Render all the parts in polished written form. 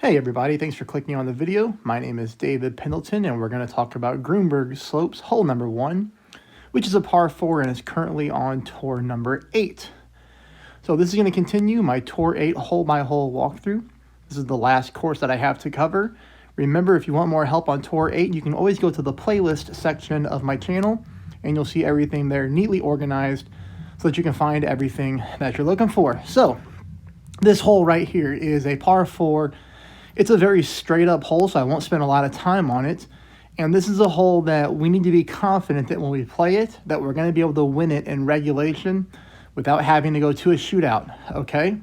Hey everybody, thanks for clicking on the video. My name is David Pendleton and we're going to talk about Grunberg Slopes hole number 1, which is a par 4 and is currently on tour number 8. So this is going to continue my tour 8 hole by hole walkthrough. This is the last course that I have to cover. Remember, if you want more help on tour 8, you can always go to the playlist section of my channel and you'll see everything there neatly organized so that you can find everything that you're looking for. So this hole right here is a par 4. It's a very straight up hole, so I won't spend a lot of time on it. And this is a hole that we need to be confident that when we play it, that we're going to be able to win it in regulation without having to go to a shootout, okay?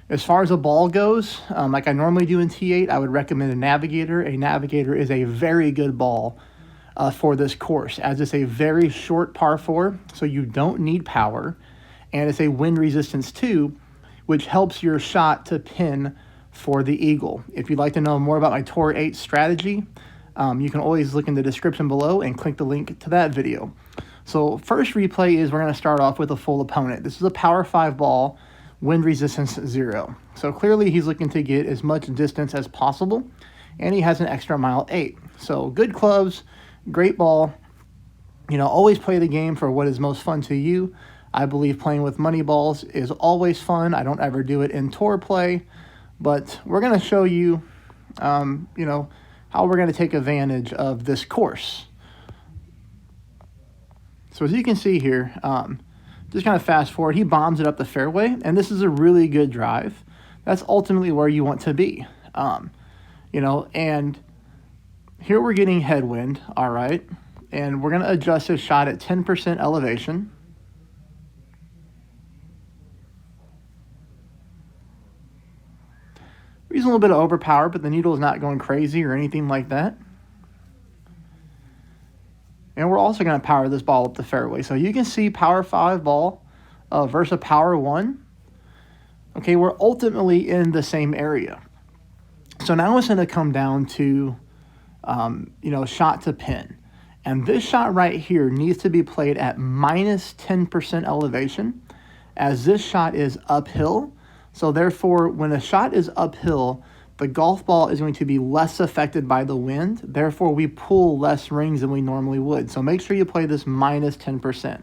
As far as a ball goes, like I normally do in T8, I would recommend a Navigator. A Navigator is a very good ball for this course, as it's a very short par 4, so you don't need power. And it's a wind resistance too, which helps your shot to pin for the eagle. If you'd like to know more about my Tour 8 strategy, you can always look in the description below and click the link to that video. So first replay is we're going to start off with a full opponent. This is a power 5 ball, wind resistance 0. So clearly he's looking to get as much distance as possible, and he has an extra mile 8. So good clubs, great ball. You know, always play the game for what is most fun to you. I believe playing with money balls is always fun. I don't ever do it in tour play. But we're going to show you, how we're going to take advantage of this course. So as you can see here, just kind of fast forward, he bombs it up the fairway, and this is a really good drive. That's ultimately where you want to be, and here we're getting headwind, all right, and we're going to adjust his shot at 10% elevation. He's a little bit of overpower, but the needle is not going crazy or anything like that. And we're also going to power this ball up the fairway. So you can see power 5 ball versus power 1. Okay, we're ultimately in the same area. So now it's going to come down to, shot to pin. And this shot right here needs to be played at minus 10% elevation, as this shot is uphill. So therefore, when a shot is uphill, the golf ball is going to be less affected by the wind. Therefore, we pull less rings than we normally would. So make sure you play this minus 10%.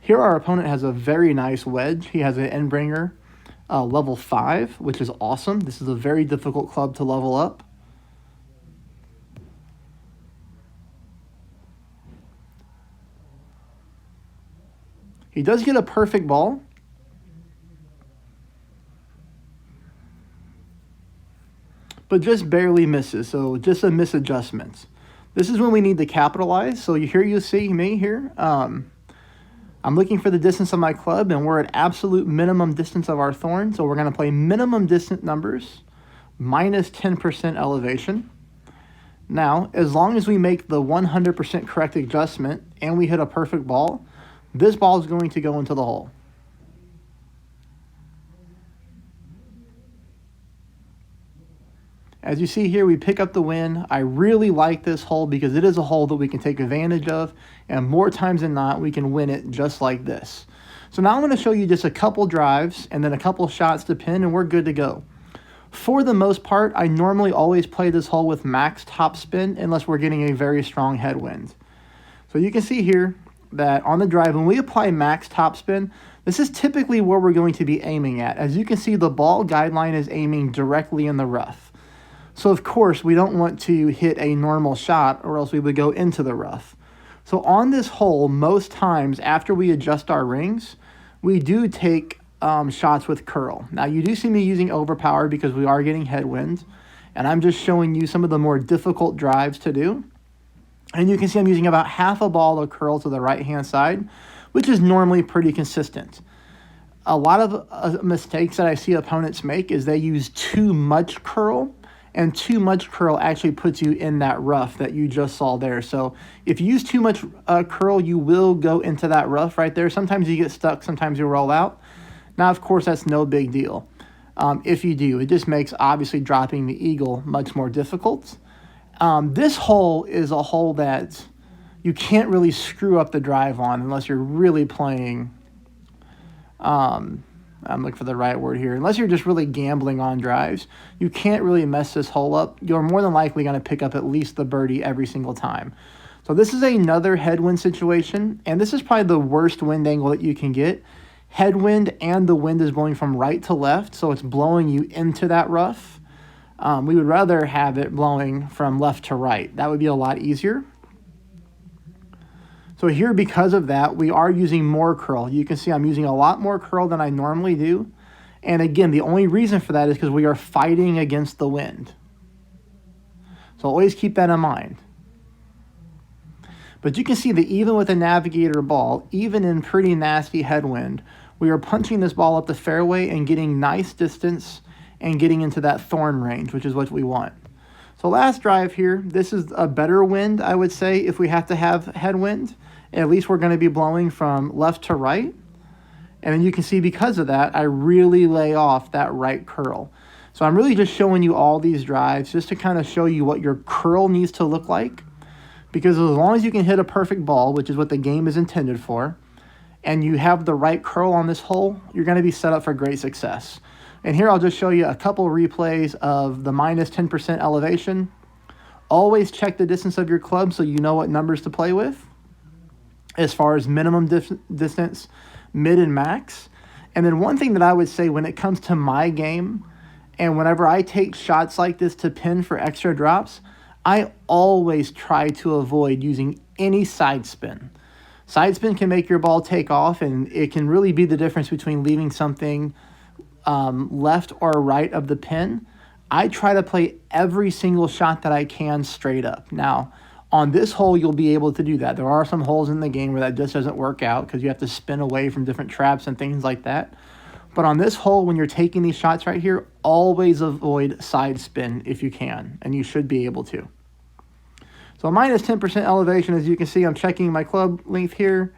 Here, our opponent has a very nice wedge. He has an Endbringer level 5, which is awesome. This is a very difficult club to level up. He does get a perfect ball, but just barely misses, so just a misadjustment. This is when we need to capitalize. So here you see me here. I'm looking for the distance of my club, and we're at absolute minimum distance of our thorn. So we're going to play minimum distance numbers, minus 10% elevation. Now, as long as we make the 100% correct adjustment and we hit a perfect ball, this ball is going to go into the hole. As you see here, we pick up the win. I really like this hole because it is a hole that we can take advantage of, and more times than not, we can win it just like this. So now I'm going to show you just a couple drives and then a couple shots to pin, and we're good to go. For the most part, I normally always play this hole with max topspin unless we're getting a very strong headwind. So you can see here that on the drive, when we apply max topspin, this is typically where we're going to be aiming at. As you can see, the ball guideline is aiming directly in the rough. So of course, we don't want to hit a normal shot or else we would go into the rough. So on this hole, most times after we adjust our rings, we do take shots with curl. Now you do see me using overpower because we are getting headwind, and I'm just showing you some of the more difficult drives to do. And you can see I'm using about half a ball of curl to the right-hand side, which is normally pretty consistent. A lot of mistakes that I see opponents make is they use too much curl, and too much curl actually puts you in that rough that you just saw there. So if you use too much curl, you will go into that rough right there. Sometimes you get stuck, sometimes you roll out. Now, of course, that's no big deal. If you do, it just makes obviously dropping the eagle much more difficult. This hole is a hole that you can't really screw up the drive on unless you're really playing I'm looking for the right word here. Unless you're just really gambling on drives, you can't really mess this hole up. You're more than likely going to pick up at least the birdie every single time. So this is another headwind situation, and this is probably the worst wind angle that you can get. Headwind, and the wind is blowing from right to left, so it's blowing you into that rough. We would rather have it blowing from left to right. That would be a lot easier. So here, because of that, we are using more curl. You can see I'm using a lot more curl than I normally do. And again, the only reason for that is because we are fighting against the wind. So always keep that in mind. But you can see that even with a Navigator ball, even in pretty nasty headwind, we are punching this ball up the fairway and getting nice distance and getting into that thorn range, which is what we want. So last drive here, this is a better wind, I would say, if we have to have headwind. At least we're going to be blowing from left to right. And then you can see because of that, I really lay off that right curl. So I'm really just showing you all these drives just to kind of show you what your curl needs to look like. Because as long as you can hit a perfect ball, which is what the game is intended for, and you have the right curl on this hole, you're going to be set up for great success. And here I'll just show you a couple replays of the minus 10% elevation. Always check the distance of your club so you know what numbers to play with as far as minimum distance, mid and max. And then one thing that I would say when it comes to my game, and whenever I take shots like this to pin for extra drops, I always try to avoid using any side spin. Side spin can make your ball take off, and it can really be the difference between leaving something left or right of the pin. I try to play every single shot that I can straight up. Now, on this hole, you'll be able to do that. There are some holes in the game where that just doesn't work out because you have to spin away from different traps and things like that. But on this hole, when you're taking these shots right here, always avoid side spin if you can, and you should be able to. So minus 10% elevation, as you can see, I'm checking my club length here.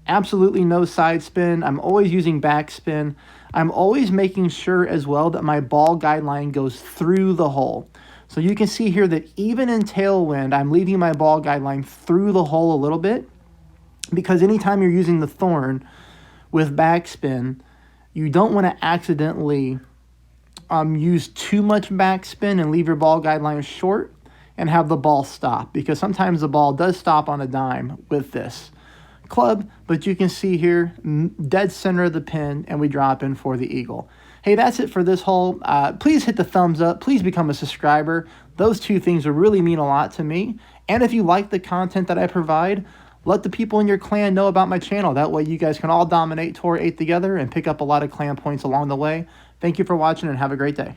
Absolutely no side spin. I'm always using back spin. I'm always making sure as well that my ball guideline goes through the hole. So you can see here that even in tailwind, I'm leaving my ball guideline through the hole a little bit, because anytime you're using the thorn with backspin, you don't want to accidentally use too much backspin and leave your ball guideline short and have the ball stop, because sometimes the ball does stop on a dime with this club. But you can see here, dead center of the pin, and we drop in for the eagle. Hey, that's it for this hole. Please hit the thumbs up. Please become a subscriber. Those two things will really mean a lot to me. And if you like the content that I provide, let the people in your clan know about my channel. That way you guys can all dominate Tour 8 together and pick up a lot of clan points along the way. Thank you for watching and have a great day.